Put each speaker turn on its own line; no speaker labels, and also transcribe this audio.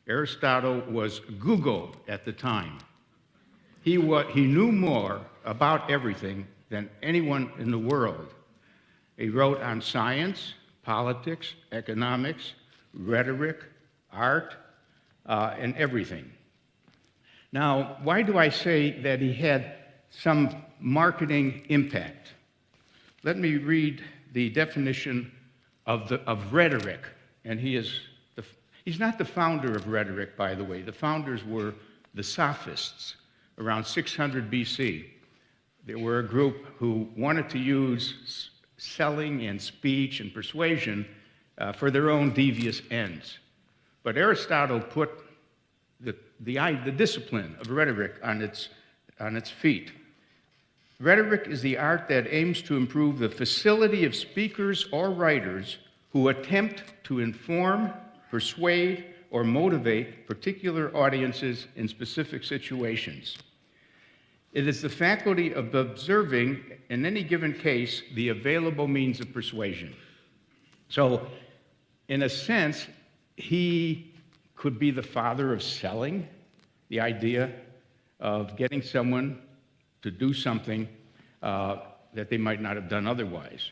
Aristotle was Google at the time. He knew more about everything than anyone in the world. He wrote on science, politics, economics, rhetoric, art, and everything. Now, why do I say that he had some marketing impact? Let me read the definition of rhetoric, and he's not the founder of rhetoric, by the way. The founders were the Sophists around 600 BC. They were a group who wanted to use selling and speech and persuasion for their own devious ends. But Aristotle put the discipline of rhetoric on its feet. Rhetoric is the art that aims to improve the facility of speakers or writers who attempt to inform, persuade, or motivate particular audiences in specific situations. It is the faculty of observing, in any given case, the available means of persuasion. So, in a sense, he could be the father of selling, the idea of getting someone to do something that they might not have done otherwise.